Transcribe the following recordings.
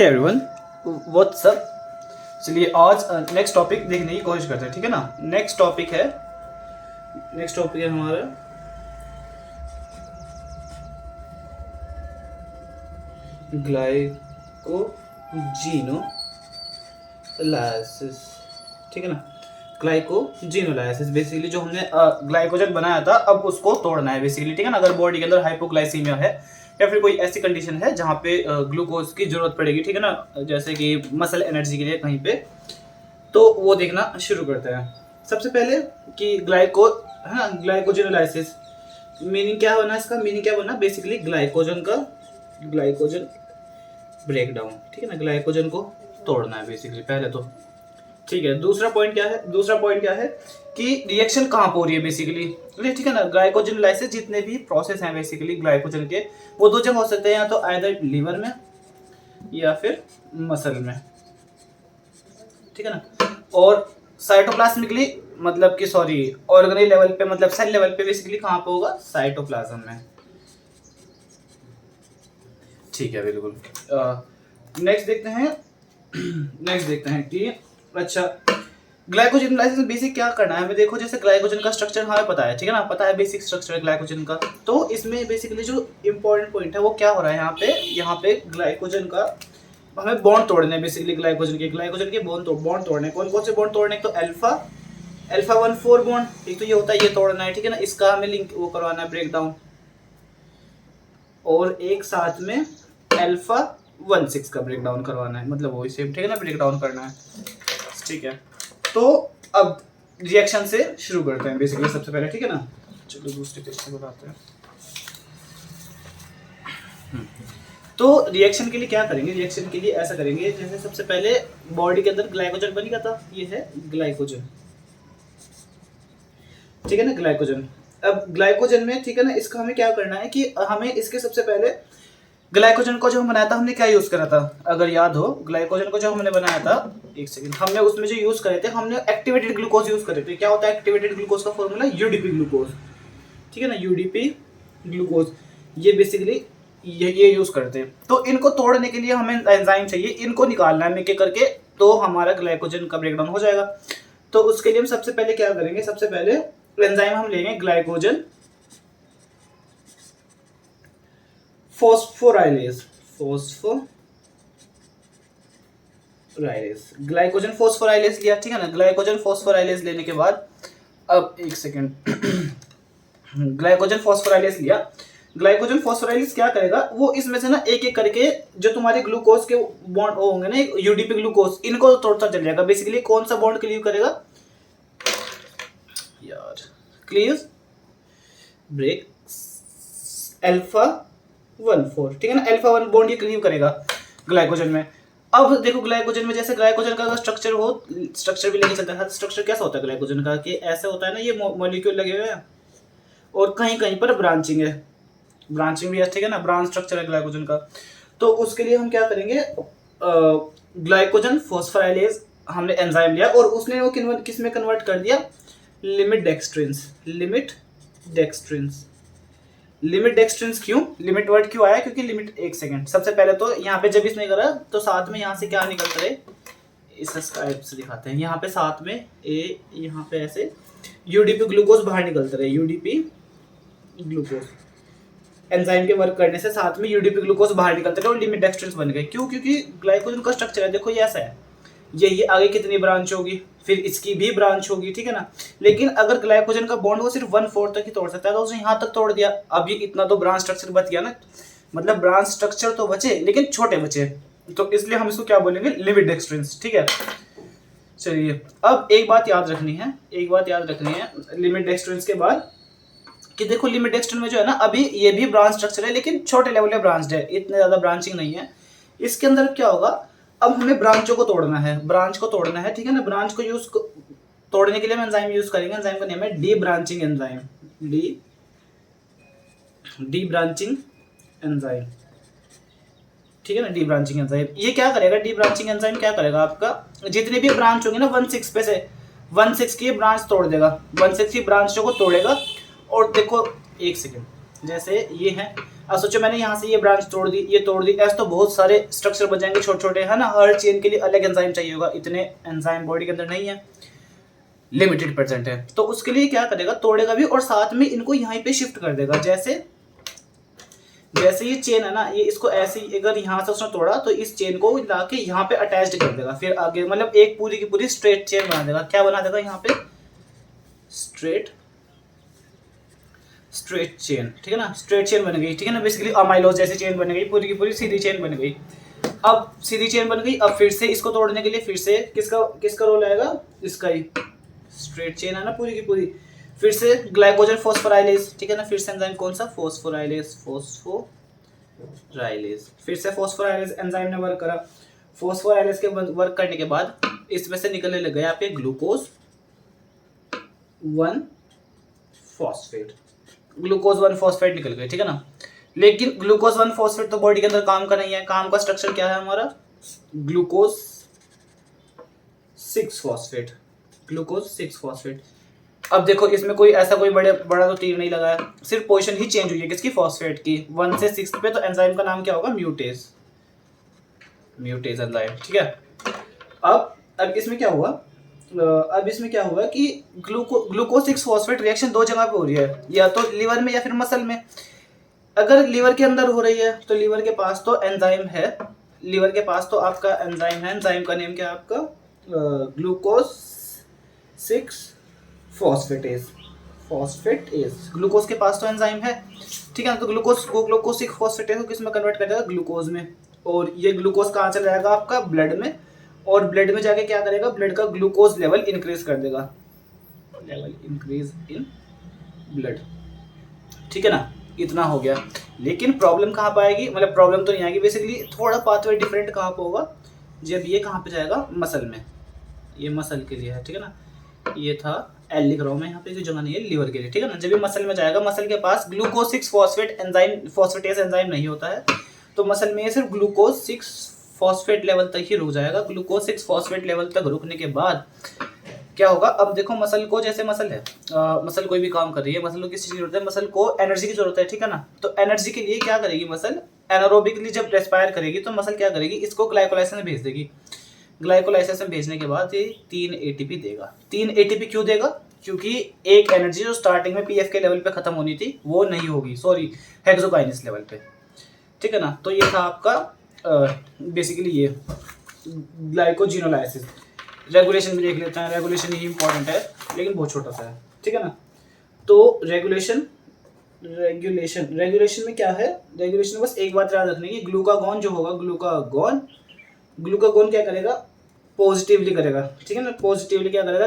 Hey everyone, what's up. चलिए आज next topic देखने की कोशिश करते हैं, ठीक है ना। नेक्स्ट टॉपिक है हमारा ग्लाइकोजीनोलाइसिस, ठीक है ना। ग्लाइकोजीनोलाइसिस बेसिकली जो हमने ग्लाइकोजन बनाया था अब उसको तोड़ना है बेसिकली, ठीक है ना। अगर बॉडी के अंदर हाइपोग्लाइसीमिया है या फिर कोई ऐसी कंडीशन है जहाँ पे ग्लूकोज की जरूरत पड़ेगी, ठीक है ना, जैसे कि मसल एनर्जी के लिए कहीं पे, तो वो देखना शुरू करते हैं। सबसे पहले कि ग्लाइकोजेनोलाइसिस मीनिंग क्या बना, इसका मीनिंग क्या बना, बेसिकली ग्लाइकोजन ब्रेकडाउन, ठीक है ना। ग्लाइकोजन को तोड़ना है बेसिकली पहले तो, ठीक है। दूसरा पॉइंट क्या है कि रिएक्शन कहाँ पर हो रही है बेसिकली, ठीक है ना। ग्लाइकोजेनोलाइसिस जितने भी प्रोसेस हैं बेसिकली ग्लाइकोजन के, वो दो जगह हो सकते हैं, या तो आइदर लिवर में या फिर मसल में, ठीक है ना। और साइटोप्लाज्मिकली मतलब कि ऑर्गेनल लेवल पे, मतलब सेल लेवल पे बेसिकली कहाँ पे होगा, साइटोप्लाज्म में, ठीक है, बिल्कुल। नेक्स्ट देखते हैं कि अच्छा ग्लाइकोजेनोलाइसिस में बेसिक क्या करना है हमें। देखो जैसे ग्लाइकोजन का स्ट्रक्चर हमें पता है, ठीक है ना, पता है बेसिक स्ट्रक्चर है ग्लाइकोजन का। तो इसमें बेसिकली जो इंपॉर्टेंट पॉइंट है वो क्या हो रहा है यहाँ पे ग्लाइकोजन का हमें बॉन्ड तोड़ने हैं बेसिकली। ग्लाइकोजन के बॉन्ड तोड़ने, कौन कौन से बॉन्ड तोड़ने, तो अल्फा 1,4 बॉन्ड, एक तो ये होता है, ये तोड़ना है, ठीक है ना। इसका हमें लिंक वो करवाना है, ब्रेकडाउन। और एक साथ में अल्फा 1,6 का ब्रेकडाउन करवाना है, मतलब वही सेम, ठीक है ना, ब्रेकडाउन करना है, ठीक है। तो अब रिएक्शन से शुरू करते हैं बेसिकली सबसे पहले, ठीक है ना। चलो दूसरे पेज से बताते हैं। तो रिएक्शन के लिए क्या करेंगे, रिएक्शन के लिए ऐसा करेंगे जैसे सबसे पहले बॉडी के अंदर ग्लाइकोजन बनेगा था, ये है ग्लाइकोजन, ठीक है ना, ग्लाइकोजन। अब ग्लाइकोजन में, ठीक है ना, इसका हमें क्या करना है कि हमें इसके सबसे पहले ग्लाइकोजन को जो हम बनाया था हमने क्या यूज करा था, अगर याद हो, ग्लाइकोजन को जो हमने बनाया था, एक सेकंड, हमने उसमें जो यूज करे थे, हमने एक्टिवेटेड ग्लूकोज यूज करे थे। क्या होता है एक्टिवेटेड ग्लूकोज का फॉर्मूला, यूडीपी ग्लूकोज, ठीक है ना, यूडीपी ग्लूकोज, ये बेसिकली ये यूज करते हैं। तो इनको तोड़ने के लिए हमें एंजाइम चाहिए, इनको निकालना है एक एक करके, तो हमारा ग्लाइकोजन का ब्रेकडाउन हो जाएगा। तो उसके लिए हम सबसे पहले क्या करेंगे, सबसे पहले एंजाइम हम लेंगे ग्लाइकोजन फॉस्फोराइलेज, ग्लाइकोजन फॉस्फोराइलेज लिया, ठीक है ना। ग्लाइकोजन फॉस्फोराइलेज लेने के बाद, अब एक सेकेंड, ग्लाइकोजन फॉस्फोराइलेज लिया। ग्लाइकोजन फॉस्फोराइलेज क्या करेगा, वो इसमें से ना एक एक करके जो तुम्हारे ग्लूकोज के बॉन्ड होंगे ना, यूडीपी ग्लूकोज, इनको तोड़ता चल जाएगा बेसिकली। कौन सा बॉन्ड क्लीव करेगा यार, क्लीव ब्रेक अल्फा 1,4, ठीक है ना, अल्फा 1 बॉन्ड ये क्लीव करेगा ग्लाइकोजन में। अब देखो ग्लाइकोजन में, जैसे ग्लाइकोजन का स्ट्रक्चर भी लेके चलता है। स्ट्रक्चर कैसा होता है ग्लाइकोजन का, कि ऐसे होता है ना, ये मॉलिक्यूल लगे हुए हैं और कहीं कहीं पर ब्रांचिंग है, ब्रांचिंग भी है, ठीक है ना, ब्रांच स्ट्रक्चर है ग्लाइकोजन का। तो उसके लिए हम क्या करेंगे, ग्लाइकोजन फॉस्फोराइलेज हमने एंजाइम लिया और उसने वो किस में कन्वर्ट कर दिया, लिमिट डेक्सट्रिंस। क्यों लिमिट वर्ड क्यों आया, क्योंकि लिमिट, एक सेकंड, सबसे पहले तो यहाँ पे जब इसने करा तो साथ में यहाँ से क्या निकलता है, इस टाइप से दिखाते हैं, यहाँ पे साथ में यहाँ पे ऐसे यूडीपी ग्लूकोज बाहर निकलता रहे, यूडीपी ग्लूकोज एंजाइम के वर्क करने से साथ में यूडीपी ग्लूकोज बाहर निकलते रहे और लिमिट डेक्सट्रिंस बन गए। क्यों, क्योंकि ग्लाइकोजन का स्ट्रक्चर है, देखो ये ऐसा है, ये आगे कितनी ब्रांच होगी, फिर इसकी भी ब्रांच होगी, ठीक है ना। लेकिन अगर ग्लाइकोजन का बॉन्ड वो सिर्फ 1/4 तक ही तोड़ सकता है, तो उसने यहाँ तक तोड़ दिया। अब ये इतना तो ब्रांच स्ट्रक्चर बच गया ना, मतलब ब्रांच स्ट्रक्चर तो बचे लेकिन छोटे बचे, तो इसलिए हम इसको क्या बोलेंगे, लिमिट डेक्सट्रिंस, ठीक है। चलिए अब एक बात याद रखनी है लिमिट डेक्सट्रिंस के बाद, कि देखो लिमिट डेक्सट्रिन में जो है ना, अभी ये भी ब्रांच स्ट्रक्चर है लेकिन छोटे लेवल पे ब्रांच्ड है, इतने ज्यादा ब्रांचिंग नहीं है। इसके अंदर क्या होगा, अब हमें ब्रांचों को तोड़ना है, ठीक है ना। ब्रांच को तोड़ने के लिए हम एंजाइम यूज करेंगे, एंजाइम का नेम है डी ब्रांचिंग एंजाइम, ठीक है ना, डी ब्रांचिंग एंजाइम। ये क्या करेगा, डी ब्रांचिंग एंजाइम क्या करेगा, आपका जितने भी ब्रांच होंगे ना 1,6 पे से 1,6 की ब्रांच तोड़ देगा, 1,6 की ब्रांचों को तोड़ेगा। और देखो एक सेकेंड, जैसे ये है, अब सोचो मैंने यहाँ से ये ब्रांच तोड़ दी, ये तोड़ दी, ऐसे तो बहुत सारे स्ट्रक्चर बच जाएंगे छोटे छोटे, है ना। हर चेन के लिए अलग एंजाइम चाहिए होगा, इतने एंजाइम बॉडी के अंदर नहीं है, लिमिटेड परसेंट है। तो उसके लिए क्या करेगा, तोड़ेगा भी और साथ में इनको यहाँ पे शिफ्ट कर देगा। जैसे जैसे ये चेन है ना, ये इसको ऐसे ही अगर यहाँ से उसने तोड़ा तो इस चेन को लाके यहाँ पे अटैच्ड कर देगा, फिर आगे मतलब एक पूरी की पूरी स्ट्रेट चेन बना देगा। क्या बना देगा यहाँ पे, स्ट्रेट चेन, ठीक है ना, स्ट्रेट चेन बन गई, ठीक है ना। बेसिकली अमाइलोज जैसी चेन बन गई, पूरी की पूरी सीधी चेन बन गई। अब सीधी चेन बन गई, अब फिर से इसको तोड़ने के लिए फिर से किसका रोल आएगा, इसका ही। स्ट्रेट चेन है ना पूरी की पूरी, फिर से ग्लाइकोजन फॉस्फोराइलेज, ठीक है ना। फिर से एंजाइम कौन सा, फॉस्फोराइलेज, फिर से फॉस्फोराइलेज एंजाइम ने वर्क करा। फॉस्फोराइलेज के वर्क करने के बाद इसमें से निकलने लग गया आपके ग्लूकोज 1 फॉस्फेट, ग्लूकोज 1 फॉस्फेट निकल गए, ठीक है ना। लेकिन ग्लूकोज 1 फॉस्फेट तो बॉडी के अंदर काम का नहीं है, काम का स्ट्रक्चर क्या है हमारा, ग्लूकोज 6 फॉस्फेट, ग्लूकोज 6 फॉस्फेट। अब देखो इसमें कोई ऐसा कोई बड़ा तो तीर नहीं लगा है, सिर्फ पोजीशन ही चेंज हुई है किसकी, फॉस्फेट की, 1 से 6 पे। तो एंजाइम का नाम क्या होगा, म्यूटेज एंजाइम, ठीक है। अब इसमें क्या हुआ, कि ग्लूकोज 6 फॉस्फेट रिएक्शन दो जगह पे हो रही है, या तो लीवर में या फिर मसल में। अगर लीवर के अंदर हो रही है तो लीवर के पास तो एंजाइम है, लीवर के पास तो आपका एंजाइम है, एंजाइम का नेम क्या है आपका, ग्लूकोज 6 फॉस्फेटेज, ग्लूकोज के पास तो एंजाइम है, ठीक है ना। तो ग्लूकोज 6 फॉस्फेटेज को किस में कन्वर्ट कर देगा, ग्लूकोज में। और ये ग्लूकोज कहाँ चला जाएगा आपका, ब्लड में, और ब्लड में जाके क्या करेगा, ब्लड का ग्लूकोज लेवल इंक्रीज कर देगा, लेवल इंक्रीज इन ब्लड, ठीक है ना। इतना हो गया। लेकिन प्रॉब्लम कहाँ पर आएगी, मतलब प्रॉब्लम तो नहीं आएगी, बेसिकली थोड़ा पाथवे डिफरेंट कहाँ पर होगा, जब ये कहाँ पे जाएगा, मसल में। ये मसल के लिए है, ठीक है ना। ये था एल लिख रहा हूँ मैं यहाँ पे, जो जगह नहीं है लीवर के लिए, ठीक है ना। जब ये मसल में जाएगा, मसल के पास ग्लूकोज 6 फॉस्फेटेज एंजाइम नहीं होता है, तो मसल में ये सिर्फ ग्लूकोज 6 फॉस्फेट लेवल तक ही रुक जाएगा। ग्लूकोज 6 फॉस्फेट लेवल तक रुकने के बाद क्या होगा, अब देखो मसल को, जैसे मसल है, मसल कोई भी काम कर रही है, मसल को किस चीज़ की जरूरत है, मसल को एनर्जी की जरूरत है, ठीक है ना। तो एनर्जी के लिए क्या करेगी मसल, एनारोबिकली जब रेस्पायर करेगी तो मसल क्या करेगी, इसको ग्लाइकोलाइसिस में भेज देगी। ग्लाइकोलाइसिस में भेजने के बाद ये 3 एटीपी देगा। 3 एटीपी क्यों देगा, क्योंकि एक एनर्जी जो स्टार्टिंग में पीएफ के लेवल पे खत्म होनी थी वो नहीं होगी, सॉरी हेक्सोकाइनेस लेवल पे, ठीक है ना। तो ये था आपका बेसिकली ये ग्लाइकोजिनोलाइसिस। रेगुलेशन भी देख लेते हैं, रेगुलेशन ही इंपॉर्टेंट है लेकिन बहुत छोटा सा है, ठीक है ना। तो रेगुलेशन में क्या है, रेगुलेशन में बस एक बात याद रखने की, ग्लूकागॉन जो होगा, ग्लूकागॉन क्या करेगा, पॉजिटिवली करेगा, ठीक है ना। पॉजिटिवली क्या करेगा,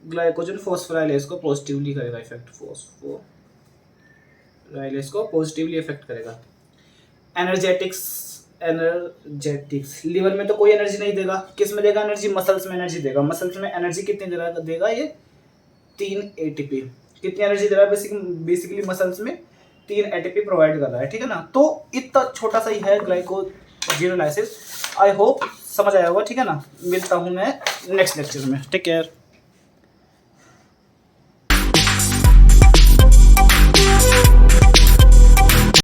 ग्लाइकोजन फॉस्फोराइलेज को पॉजिटिवली करेगा इफेक्ट, फॉस्फोराइलेज को पॉजिटिवली इफेक्ट करेगा। एनर्जेटिक्स लीवर में तो कोई एनर्जी नहीं देगा, किस में देगा एनर्जी, मसल्स में एनर्जी देगा। मसल्स में एनर्जी कितनी देगा ये 3 एटीपी। कितनी एनर्जी दे रहा है, बेसिकली मसल्स में 3 एटीपी प्रोवाइड कर रहा है, ठीक है ना। तो इतना छोटा सा ही है ग्लाइकोजिनोलाइसिस। आई होप समझ आया होगा, ठीक है ना। मिलता हूँ मैं नेक्स्ट लेक्चर में, टेक केयर।